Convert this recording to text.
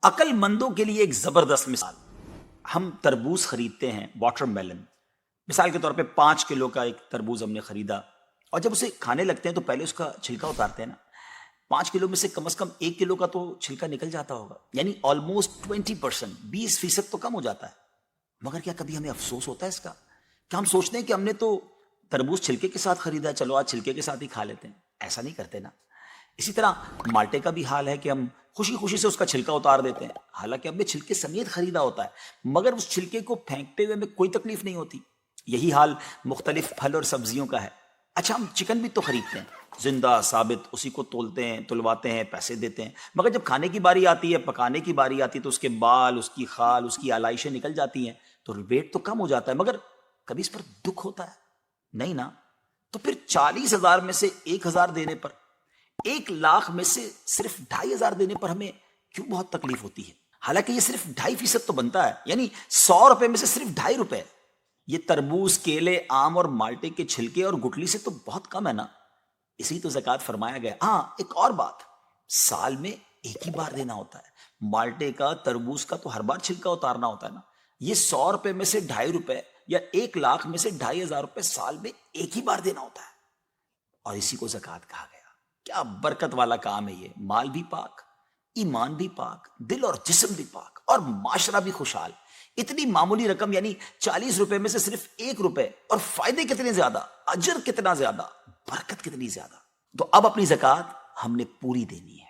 عقل مندوں کے لیے ایک زبردست مثال. ہم تربوز خریدتے ہیں، واٹر میلن. مثال کے طور پہ 5 کلو کا ایک تربوز ہم نے خریدا، اور جب اسے کھانے لگتے ہیں تو پہلے اس کا چھلکا اتارتے ہیں نا. 5 کلو میں سے کم از کم 1 کلو کا تو چھلکا نکل جاتا ہوگا، یعنی آلموسٹ 20%، 20% تو کم ہو جاتا ہے. مگر کیا کبھی ہمیں افسوس ہوتا ہے اس کا؟ کیا ہم سوچتے ہیں کہ ہم نے تو تربوز چھلکے کے ساتھ خریدا ہے، چلو آج چھلکے کے ساتھ ہی کھا لیتے ہیں؟ ایسا نہیں کرتے نا. اسی طرح مالٹے کا بھی حال ہے کہ ہم خوشی خوشی سے اس کا چھلکا اتار دیتے ہیں، حالانکہ ہم نے چھلکے سمیت خریدا ہوتا ہے، مگر اس چھلکے کو پھینکتے ہوئے ہمیں کوئی تکلیف نہیں ہوتی. یہی حال مختلف پھل اور سبزیوں کا ہے. اچھا، ہم چکن بھی تو خریدتے ہیں، زندہ ثابت، اسی کو تولتے ہیں، تلواتے ہیں، پیسے دیتے ہیں، مگر جب کھانے کی باری آتی ہے، پکانے کی باری آتی ہے، تو اس کے بال، اس کی خال، اس کی آلائشیں نکل جاتی ہیں، تو ویٹ تو کم ہو جاتا ہے، مگر کبھی اس پر دکھ ہوتا ہے؟ نہیں نا. تو پھر 40,000 میں سے 1,000 دینے پر، 1,00,000 میں سے صرف 2,500 دینے پر ہمیں کیوں بہت تکلیف ہوتی ہے؟ حالانکہ یہ صرف 2.5% تو بنتا ہے، یعنی 100 روپے میں سے صرف 2.5 روپے. یہ تربوز، کیلے، آم اور مالٹے کے چھلکے اور گٹلی سے تو بہت کم ہے نا. اسی تو زکوٰۃ فرمایا گیا. ہاں، ایک اور بات، سال میں ایک ہی بار دینا ہوتا ہے. مالٹے کا، تربوز کا تو ہر بار چھلکا اتارنا ہوتا ہے نا. یہ 100 روپے میں سے 2.5 روپے یا 1,00,000 میں سے 2,500 روپے سال میں ایک ہی بار دینا ہوتا ہے، اور اسی کو زکوٰۃ کہا گیا. کیا برکت والا کام ہے یہ. مال بھی پاک، ایمان بھی پاک، دل اور جسم بھی پاک، اور معاشرہ بھی خوشحال. اتنی معمولی رقم، یعنی 40 روپے میں سے صرف 1 روپے، اور فائدے کتنے زیادہ، اجر کتنا زیادہ، برکت کتنی زیادہ. تو اب اپنی زکوٰۃ ہم نے پوری دینی ہے.